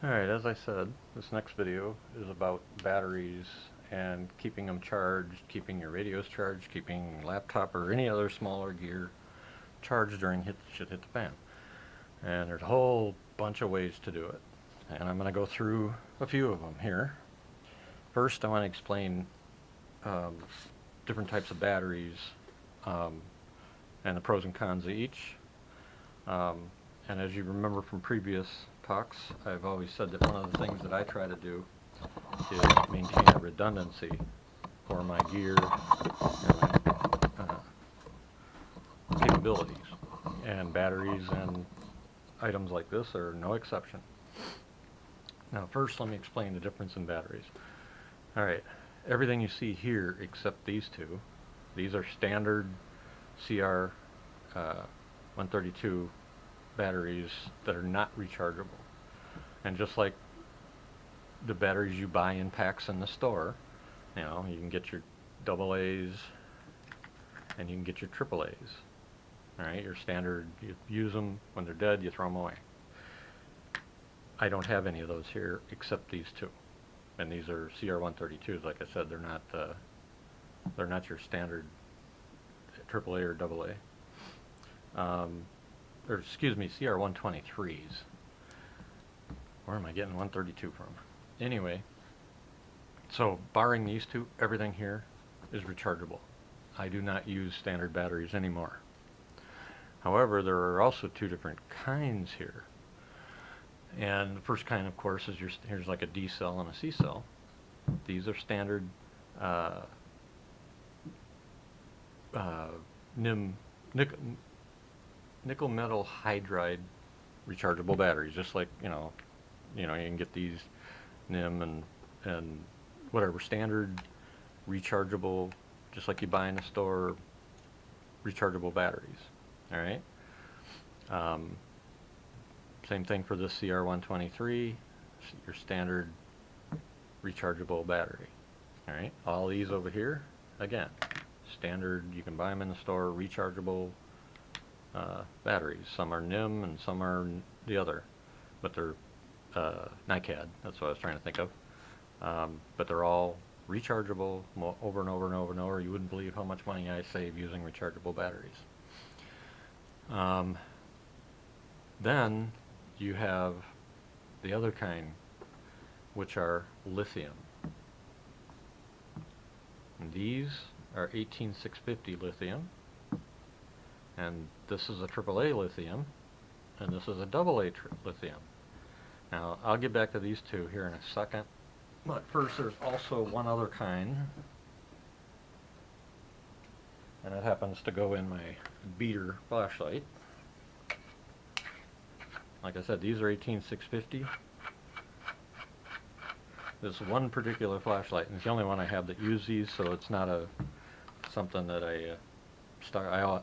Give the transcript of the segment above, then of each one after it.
Alright, as I said, this next video is about batteries and keeping them charged, keeping your radios charged, keeping your laptop or any other smaller gear charged during shit hit the fan. And there's a whole bunch of ways to do it. And I'm going to go through a few of them here. First, I want to explain different types of batteries and the pros and cons of each. And as you remember from previous talks, I've always said that one of the things that I try to do is maintain a redundancy for my gear and my capabilities. And batteries and items like this are no exception. Now first let me explain the difference in batteries. Alright, everything you see here except these two, these are standard CR 132 batteries that are not rechargeable. And just like the batteries you buy in packs in the store, you know, you can get your AA's and you can get your AAA's. Alright, your standard, you use them, when they're dead you throw them away. I don't have any of those here except these two. And these are CR132s, like I said, they're not your standard AAA or AA. Or excuse me, CR123s. Where am I getting 132 from? Anyway, so barring these two, everything here is rechargeable. I do not use standard batteries anymore. However, there are also two different kinds here. And the first kind, of course, is here's like a D cell and a C cell. These are standard nickel metal hydride rechargeable batteries, just like you can get these NIM and whatever standard rechargeable, just like you buy in a store, rechargeable batteries. All right. Same thing for this CR123, your standard rechargeable battery. All right. All these over here, again, standard. You can buy them in the store, rechargeable batteries. Some are NIM and some are the other, but they're NICAD. That's what I was trying to think of. But they're all rechargeable over and over and over and over. You wouldn't believe how much money I save using rechargeable batteries. Then you have the other kind, which are lithium. And these are 18650 lithium, and this is a AAA lithium, and this is a AA lithium. Now I'll get back to these two here in a second, but first there's also one other kind, and it happens to go in my beater flashlight. Like I said, these are 18650. This one particular flashlight, and it's the only one I have that use these, so it's not something that I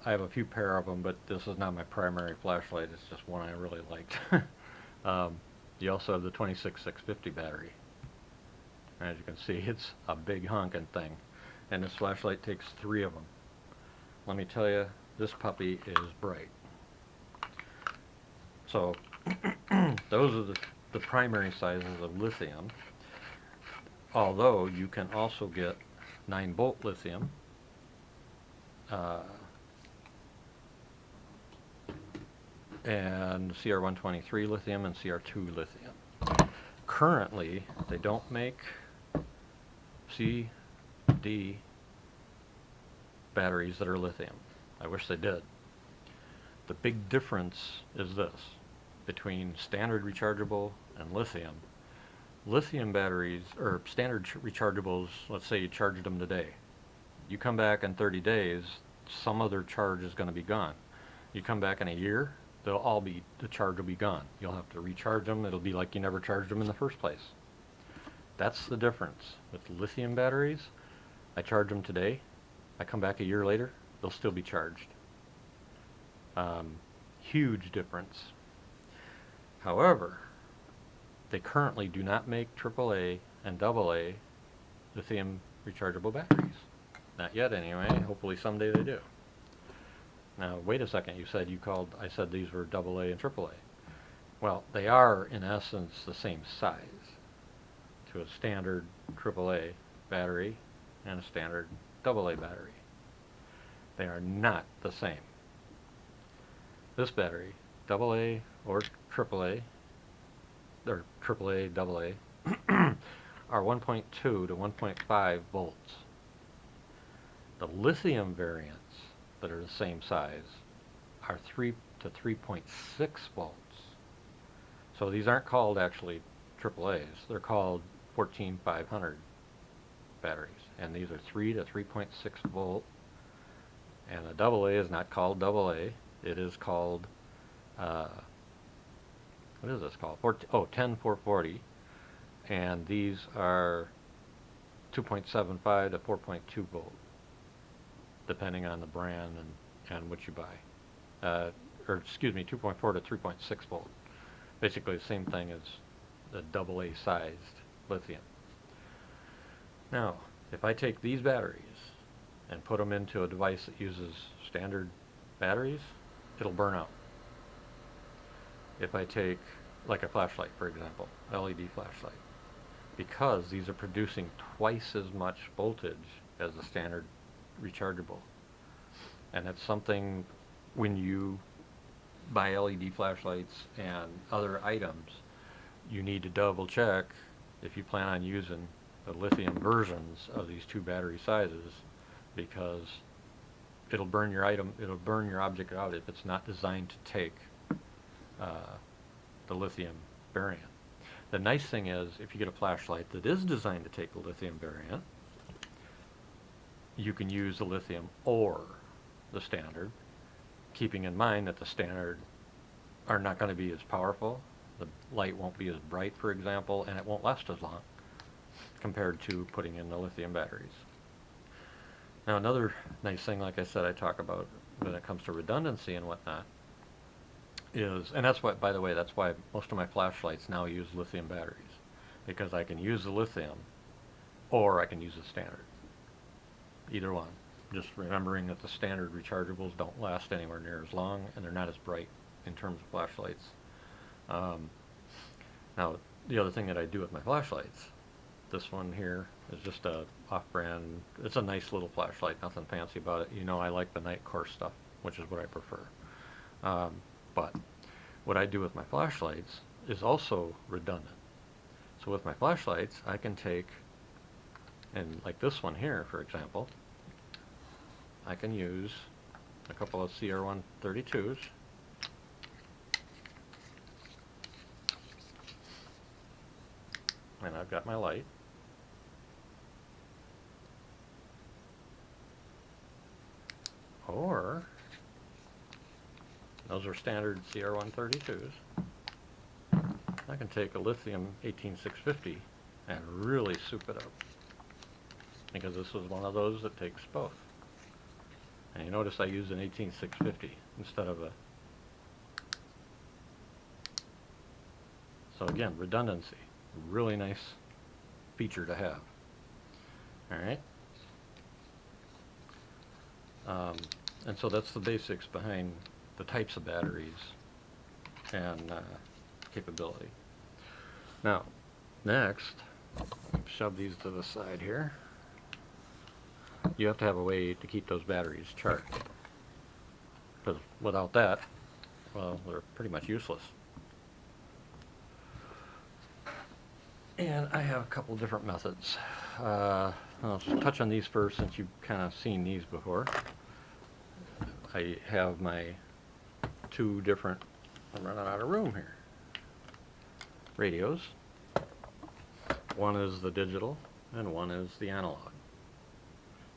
have a few pair of them, but this is not my primary flashlight. It's just one I really liked. You also have the 26650 battery. As you can see, it's a big honking thing, and this flashlight takes 3 of them. Let me tell you, this puppy is bright. So those are the primary sizes of lithium, although you can also get 9-volt lithium, and CR123 lithium and CR2 lithium. Currently, they don't make C, D batteries that are lithium. I wish they did. The big difference is this, between standard rechargeable and lithium. Lithium batteries, or standard rechargeables, let's say you charged them today. You come back in 30 days, some other charge is going to be gone. You come back in a year, the charge will be gone. You'll have to recharge them. It'll be like you never charged them in the first place. That's the difference. With lithium batteries, I charge them today. I come back a year later, they'll still be charged. Huge difference. However, they currently do not make AAA and AA lithium rechargeable batteries. Not yet anyway. Hopefully someday they do. Now wait a second, I said these were AA and AAA. Well, they are in essence the same size to a standard AAA battery and a standard AA battery. They are not the same. This battery, AA or AAA, or AAA, AA, are 1.2 to 1.5 volts. The lithium variants that are the same size are 3 to 3.6 volts. So these aren't called actually AAAs. They're called 14500 batteries. And these are 3 to 3.6 volt. And a AA is not called AA. It is called, what is this called? 10440. And these are 2.75 to 4.2 volt, depending on the brand and what you buy. Or excuse me, 2.4 to 3.6 volt. Basically the same thing as the AA sized lithium. Now, if I take these batteries and put them into a device that uses standard batteries, it'll burn out. If I take, like a flashlight, for example, LED flashlight, because these are producing twice as much voltage as the standard rechargeable. And that's something when you buy LED flashlights and other items, you need to double check if you plan on using the lithium versions of these two battery sizes, because it'll burn your object out if it's not designed to take the lithium variant. The nice thing is, if you get a flashlight that is designed to take the lithium variant, you can use the lithium or the standard, keeping in mind that the standard are not going to be as powerful, the light won't be as bright, for example, and it won't last as long compared to putting in the lithium batteries. Now, another nice thing, like I said, I talk about when it comes to redundancy and whatnot, is, and that's why, by the way, that's why most of my flashlights now use lithium batteries, because I can use the lithium or I can use the standard. Either one. Just remembering that the standard rechargeables don't last anywhere near as long, and they're not as bright in terms of flashlights. Now, the other thing that I do with my flashlights, this one here is just a off-brand, it's a nice little flashlight, nothing fancy about it. You know, I like the Nightcore stuff, which is what I prefer. But what I do with my flashlights is also redundant. So with my flashlights, I can take, and like this one here, for example, I can use a couple of CR132s. And I've got my light. Or, those are standard CR132s. I can take a lithium 18650 and really soup it up, because this is one of those that takes both. And you notice I use an 18650 instead of a... So again, redundancy. Really nice feature to have. Alright? And so that's the basics behind the types of batteries and capability. Now, next, shove these to the side here. You have to have a way to keep those batteries charged, because without that, well, they're pretty much useless. And I have a couple different methods. I'll touch on these first, since you've kind of seen these before. I have my two different, I'm running out of room here, radios. One is the digital and one is the analog.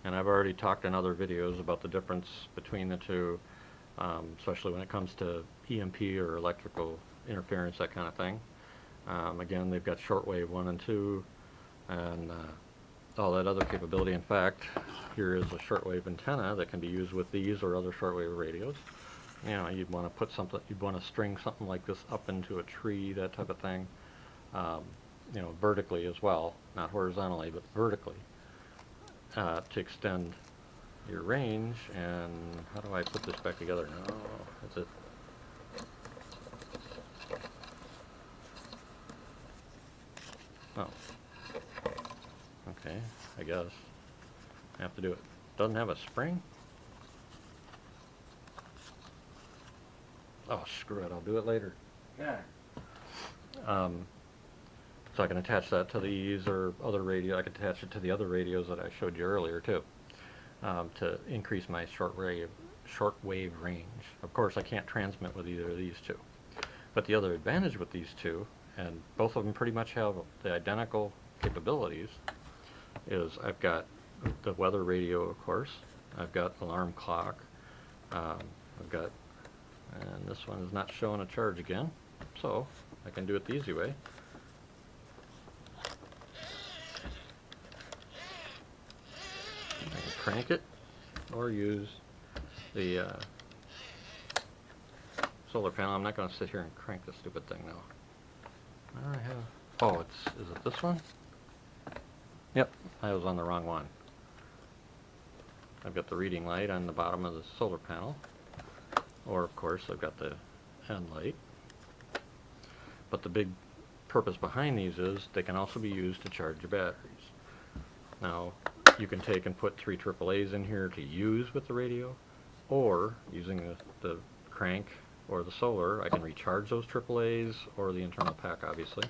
And I've already talked in other videos about the difference between the two, especially when it comes to EMP or electrical interference, that kind of thing. Again, they've got shortwave 1 and 2 and all that other capability. In fact, here is a shortwave antenna that can be used with these or other shortwave radios. You know, you'd want to put something, you'd want to string something like this up into a tree, that type of thing. You know, vertically as well, not horizontally, but vertically, to extend your range. And how do I put this back together now? That's it. Oh. Okay, I guess. I have to do it. Doesn't have a spring? Oh, screw it, I'll do it later. Yeah. So I can attach that to these or other radio. I can attach it to the other radios that I showed you earlier too, to increase my shortwave range. Of course, I can't transmit with either of these two. But the other advantage with these two, and both of them pretty much have the identical capabilities, is I've got the weather radio, of course. I've got alarm clock. I've got, and this one is not showing a charge again, so I can do it the easy way. I can crank it, or use the solar panel. I'm not going to sit here and crank this stupid thing though. I have. Oh, is it this one? Yep, I was on the wrong one. I've got the reading light on the bottom of the solar panel, or of course I've got the end light. But the big purpose behind these is they can also be used to charge your batteries. Now, you can take and put 3 AAAs in here to use with the radio, or using the crank or the solar, I can recharge those AAAs or the internal pack, obviously.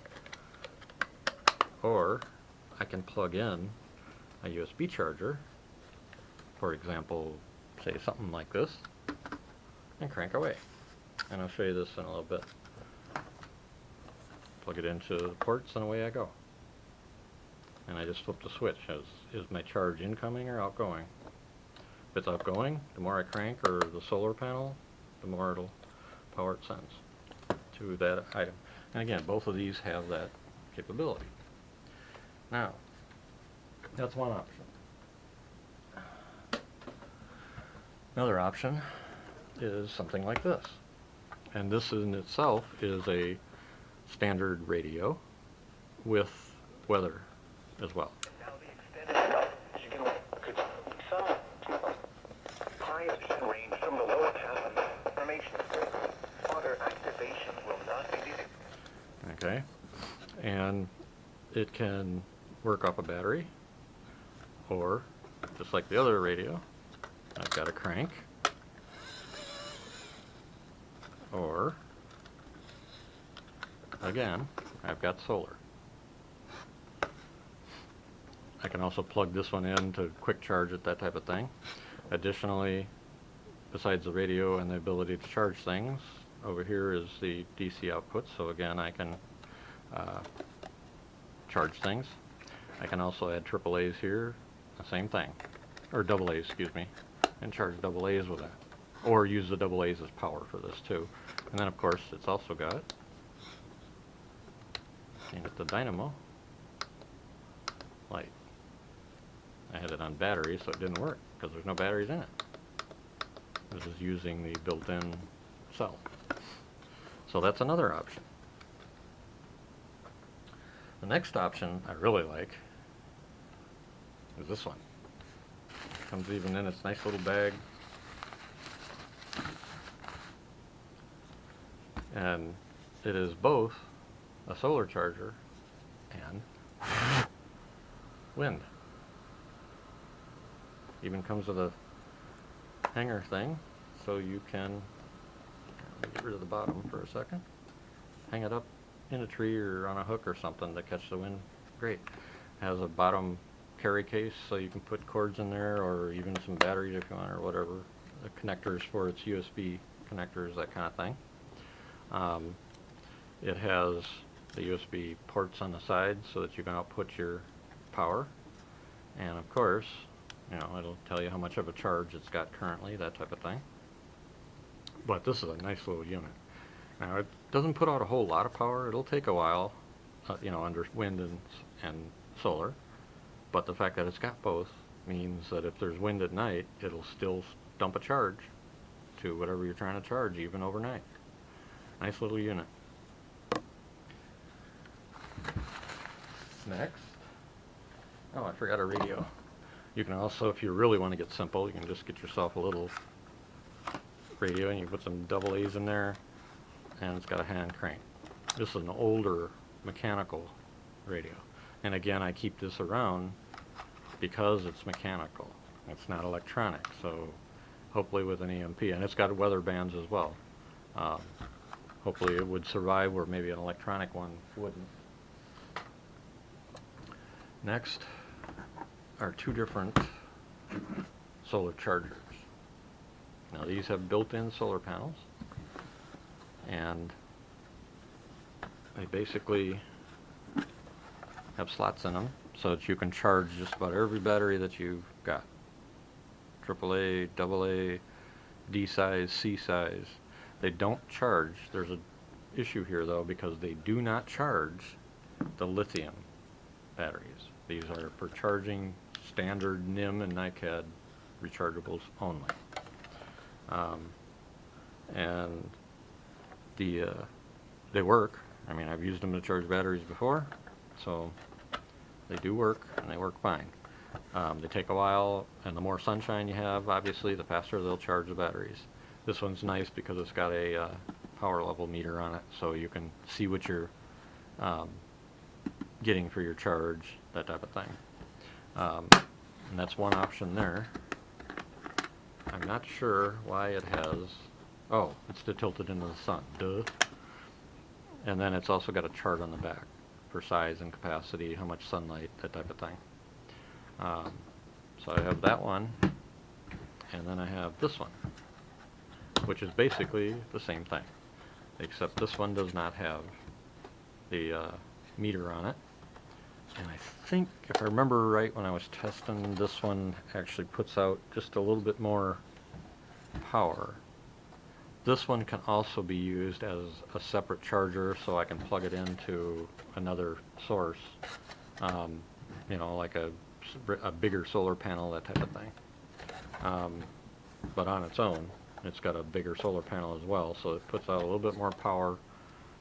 Or I can plug in a USB charger, for example, say something like this, and crank away. And I'll show you this in a little bit. Plug it into the ports and away I go. And I just flip the switch. Is my charge incoming or outgoing? If it's outgoing, the more I crank or the solar panel, the more it'll power it sends to that item. And again, both of these have that capability. Now, that's one option. Another option is something like this. And this in itself is a standard radio with weather as well. Now the extended, you can some high range from the lower half of the formation. Other activation will not be needed. Okay, and it can work off a battery, or just like the other radio, I've got a crank, or again, I've got solar. I can also plug this one in to quick charge it, that type of thing. Additionally, besides the radio and the ability to charge things, over here is the DC output, so again I can charge things. I can also add AAAs here, the same thing, or AA's, excuse me, and charge AA's with that. Or use the AA's as power for this too. And then of course it's also got the dynamo light. I had it on battery, so it didn't work because there's no batteries in it. This is using the built-in cell. So that's another option. The next option I really like is this one. Comes even in its nice little bag. And it is both a solar charger and wind. Even comes with a hanger thing, so you can, let me get rid of the bottom for a second, hang it up in a tree or on a hook or something to catch the wind. Great. Has a bottom carry case, so you can put cords in there, or even some batteries if you want, or whatever. The connectors for its USB connectors, that kind of thing. It has the USB ports on the side so that you can output your power, and of course, you know, it'll tell you how much of a charge it's got currently, that type of thing. But this is a nice little unit. Now, it doesn't put out a whole lot of power. It'll take a while, you know, under wind and solar. But the fact that it's got both means that if there's wind at night, it'll still dump a charge to whatever you're trying to charge, even overnight. Nice little unit. Next. Oh, I forgot a radio. You can also, if you really want to get simple, you can just get yourself a little radio and you put some AA's in there, and it's got a hand crank. This is an older mechanical radio. And again, I keep this around because it's mechanical. It's not electronic, so hopefully with an EMP, and it's got weather bands as well. Hopefully it would survive where maybe an electronic one wouldn't. Next are two different solar chargers. Now these have built-in solar panels, and they basically have slots in them so that you can charge just about every battery that you've got. AAA, AA, D size, C size. They don't charge. There's an issue here though, because they do not charge the lithium batteries. These are for charging standard NIM and NICAD rechargeables only. And they work. I mean, I've used them to charge batteries before, so they do work, and they work fine. They take a while, and the more sunshine you have, obviously, the faster they'll charge the batteries. This one's nice because it's got a power level meter on it, so you can see what you're getting for your charge, that type of thing. And that's one option there. I'm not sure why it has... Oh, it's to tilt it into the sun. Duh. And then it's also got a chart on the back for size and capacity, how much sunlight, that type of thing. So I have that one, and then I have this one, which is basically the same thing, except this one does not have the meter on it. And I think, if I remember right, when I was testing, this one actually puts out just a little bit more power. This one can also be used as a separate charger, so I can plug it into another source, you know, like a bigger solar panel, that type of thing. But on its own, it's got a bigger solar panel as well, so it puts out a little bit more power,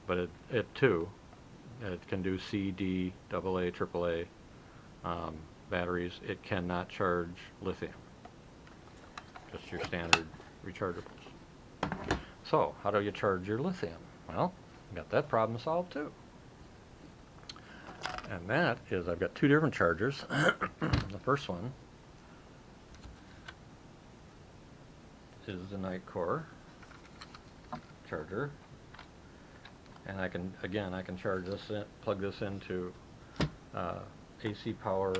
but it too, it can do C, D, AA, AAA batteries. It cannot charge lithium, just your standard rechargeables. So, how do you charge your lithium? Well, got that problem solved too. And that is, I've got two different chargers. The first one is the Nightcore charger. And I can, again, I can charge this in, plug this into AC power,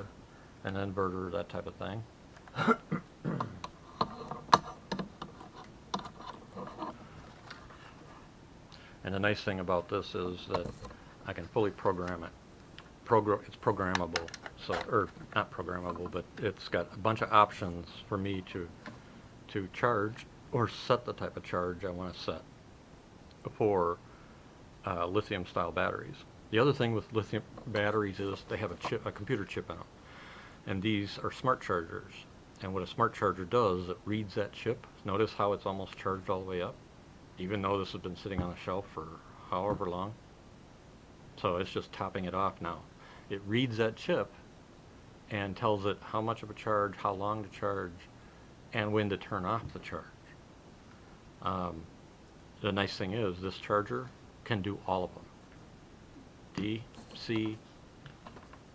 an inverter, that type of thing. And the nice thing about this is that I can fully program it. It's programmable, so, or not programmable, but it's got a bunch of options for me to charge or set the type of charge I want to set for lithium style batteries. The other thing with lithium batteries is they have a computer chip in them, and these are smart chargers. And what a smart charger does, it reads that chip. Notice how it's almost charged all the way up, even though this has been sitting on the shelf for however long. So it's just topping it off now. It reads that chip and tells it how much of a charge, how long to charge, and when to turn off the charge. The nice thing is this charger can do all of them. D, C,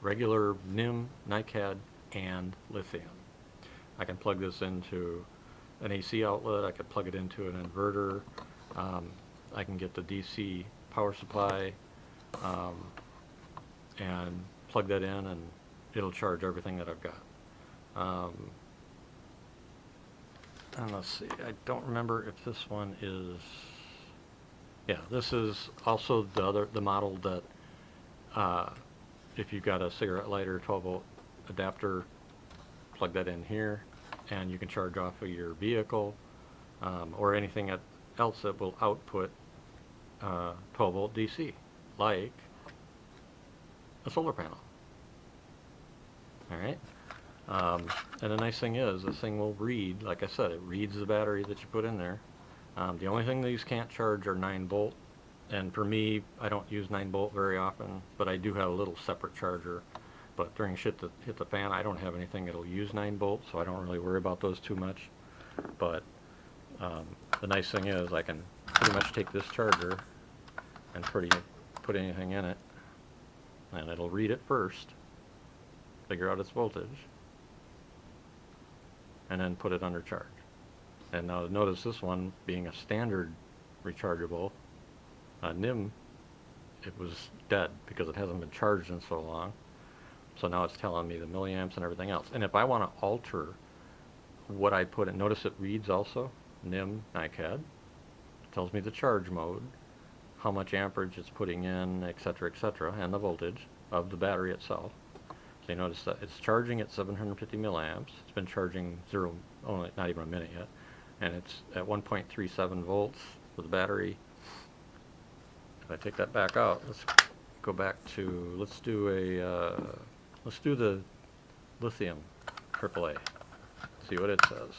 regular NIM, NICAD, and lithium. I can plug this into an AC outlet, I could plug it into an inverter, I can get the DC power supply and plug that in, and it'll charge everything that I've got. And let's see, I don't remember if this one is, yeah, this is also the model that if you've got a cigarette lighter 12 volt adapter, plug that in here and you can charge off of your vehicle or anything else that will output 12 volt DC, like a solar panel. Alright, and the nice thing is this thing will read, like I said, it reads the battery that you put in there. The only thing these can't charge are 9 volt, and for me, I don't use 9 volt very often, but I do have a little separate charger. But during shit that hit the fan, I don't have anything that'll use 9 volt, so I don't really worry about those too much. But the nice thing is I can pretty much take this charger and put anything in it, and it'll read it first, figure out its voltage, and then put it under charge. And now notice this one being a standard rechargeable NIM, it was dead because it hasn't been charged in so long. So now it's telling me the milliamps and everything else. And if I want to alter what I put in, notice it reads also NIM NICAD. It tells me the charge mode, how much amperage it's putting in, etc., and the voltage of the battery itself. So you notice that it's charging at 750 milliamps. It's been charging only not even a minute yet, and it's at 1.37 volts for the battery. If I take that back out, let's go back to let's do the Lithium AAA. See what it says.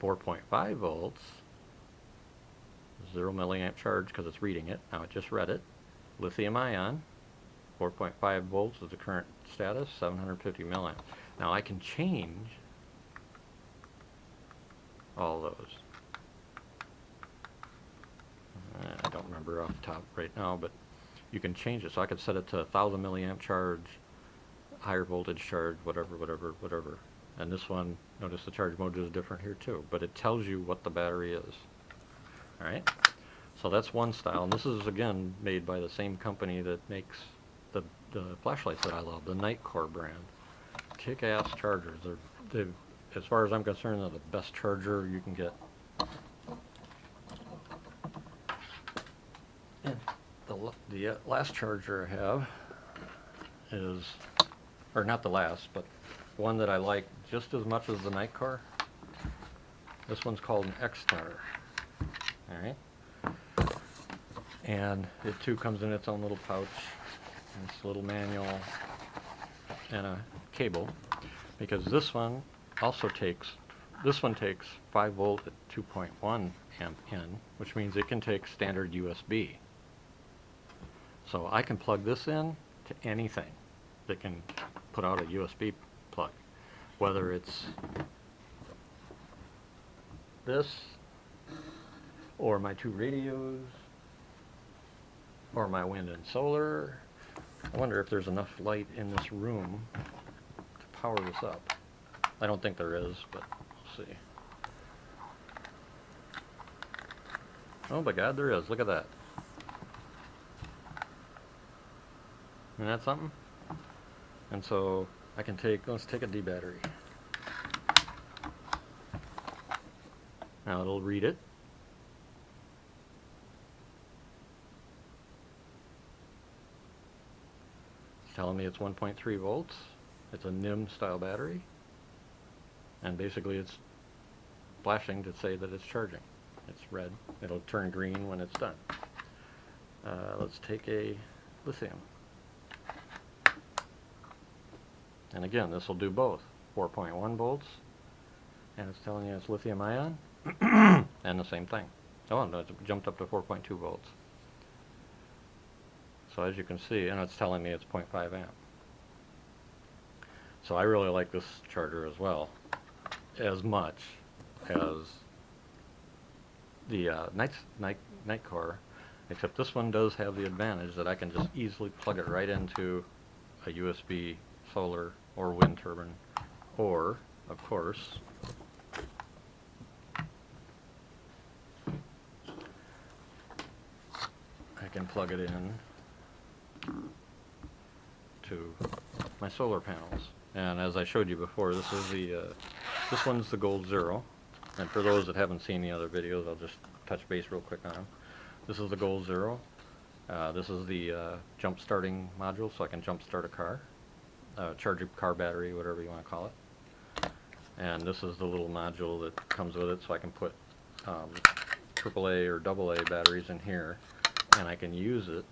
4.5 volts. 0 milliamp charge because it's reading it. Now it just read it. Lithium ion, 4.5 volts is the current status, 750 milliamps. Now I can change all those. I don't remember off the top right now, but you can change it. So I could set it to 1,000 milliamp charge, higher voltage charge, whatever. And this one, notice the charge mode is different here too, but it tells you what the battery is. Alright, so that's one style, and this is again made by the same company that makes the flashlights that I love, the Nightcore brand. Kick-ass chargers. They're, as far as I'm concerned, they're the best charger you can get. And the last charger I have is, or not the last, but one that I like just as much as the Nightcore. This one's called an XStar. Alright, and it too comes in its own little pouch, and it's a little manual and a cable, because this one takes 5 volt at 2.1 amp in, which means it can take standard USB. So I can plug this in to anything that can put out a USB plug, whether it's this, or my 2 radios, or my wind and solar. I wonder if there's enough light in this room to power this up. I don't think there is, but we'll see. Oh my God, there is. Look at that. Isn't that something? And so I can let's take a D battery. Now it'll read it. It's telling me it's 1.3 volts. It's a NIM style battery. And basically it's flashing to say that it's charging. It's red. It'll turn green when it's done. Let's take a lithium. And again, this will do both. 4.1 volts. And it's telling you it's lithium ion. And the same thing. Oh, no, it's jumped up to 4.2 volts. So as you can see, and it's telling me it's 0.5 amp. So I really like this charger as well, as much as the Nightcore, except this one does have the advantage that I can just easily plug it right into a USB solar or wind turbine, or, of course, I can plug it in to my solar panels. And as I showed you before, this is this one's the GoldZero. And for those that haven't seen the other videos, I'll just touch base real quick on them. This is the GoldZero. This is the jump starting module, so I can jump start a car, charge a car battery, whatever you want to call it. And this is the little module that comes with it, so I can put AAA or AA batteries in here, and I can use it.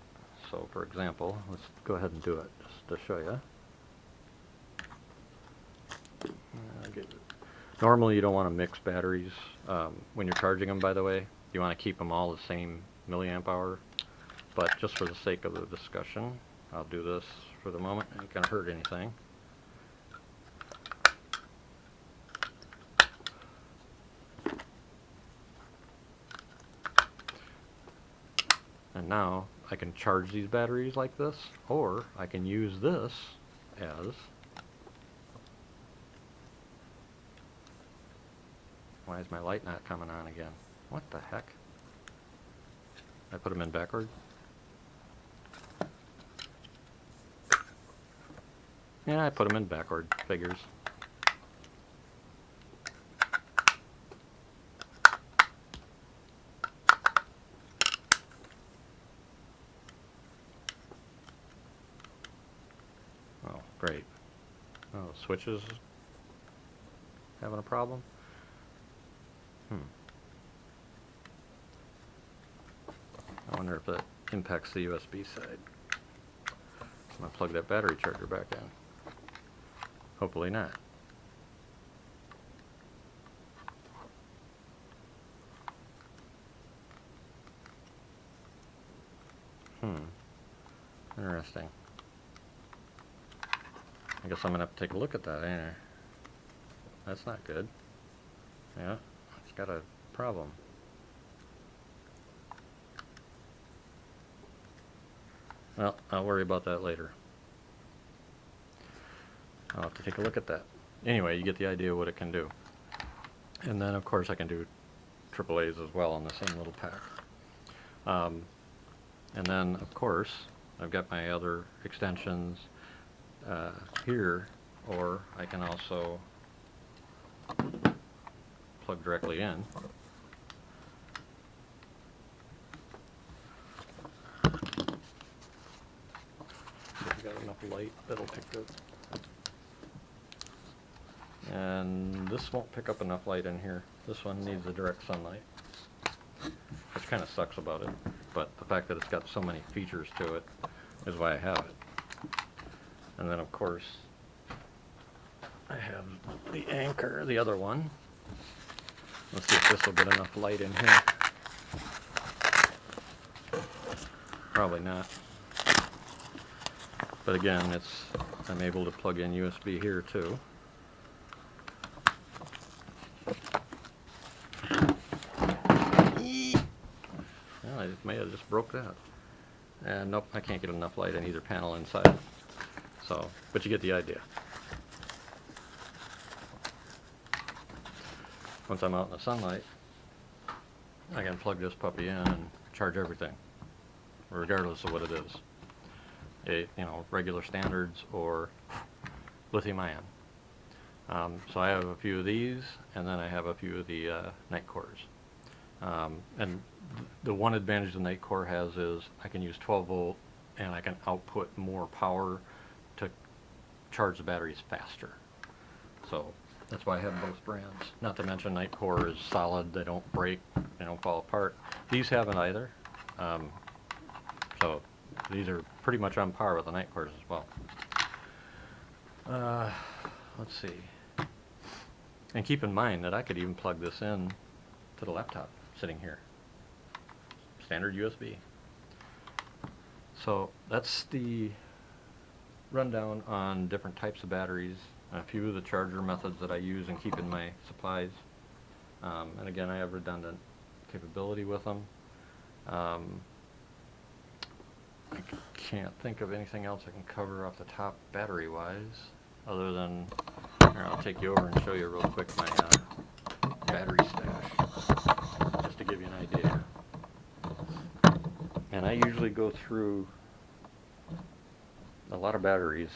So for example, let's go ahead and do it just to show you. Normally you don't want to mix batteries when you're charging them, by the way. You want to keep them all the same milliamp hour. But just for the sake of the discussion, I'll do this for the moment. It ain't going to hurt anything. And now I can charge these batteries like this, or I can use this as Why is my light not coming on again? What the heck? I put them in backward? Yeah, I put them in backward. Figures. Oh, great. Oh, switches having a problem? I wonder if that impacts the USB side. I'm going to plug that battery charger back in. Hopefully not. Interesting. I guess I'm going to have to take a look at that, ain't I? That's not good. Yeah, it's got a problem. Well, I'll worry about that later. I'll have to take a look at that. Anyway, you get the idea of what it can do. And then, of course, I can do AAAs as well on the same little pack. And then, of course, I've got my other extensions here, or I can also plug directly in. If you got enough light, that'll pick up. And this won't pick up enough light in here. This one needs the direct sunlight, which kind of sucks about it. But the fact that it's got so many features to it is why I have it. And then, of course, I have the anchor, the other one. Let's see if this will get enough light in here. Probably not. But again, I'm able to plug in USB here too. Well, I may have just broke that. And nope, I can't get enough light in either panel inside. So, but you get the idea. Once I'm out in the sunlight, I can plug this puppy in and charge everything, regardless of what it is. Regular standards or lithium ion. So I have a few of these, and then I have a few of the Nightcores. And the one advantage the Nightcore has is I can use 12 volt, and I can output more power to charge the batteries faster. So that's why I have both brands. Not to mention Nightcore is solid, they don't break, they don't fall apart. These haven't either. So these are pretty much on par with the Nightcores as well. Let's see. And keep in mind that I could even plug this in to the laptop sitting here. Standard USB. So that's the rundown on different types of batteries, a few of the charger methods that I use and keep in my supplies. And again, I have redundant capability with them. I can't think of anything else I can cover off the top battery-wise, other than, here, I'll take you over and show you real quick my battery stash, just to give you an idea. And I usually go through a lot of batteries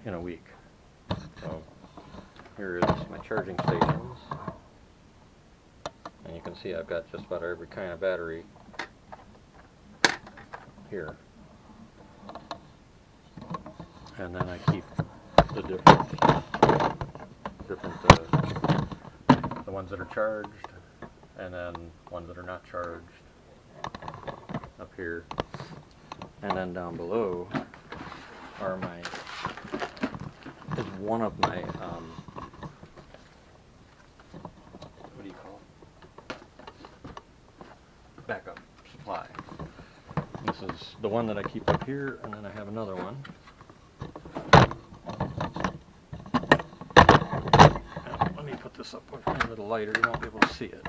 in a week. So here is my charging stations, and you can see I've got just about every kind of battery here. And then I keep the the ones that are charged, and then ones that are not charged up here. And then down below are is one of my what do you call it? Backup supply. This is the one that I keep up here, and then I have another one. Now, let me put this up a little lighter, you won't be able to see it.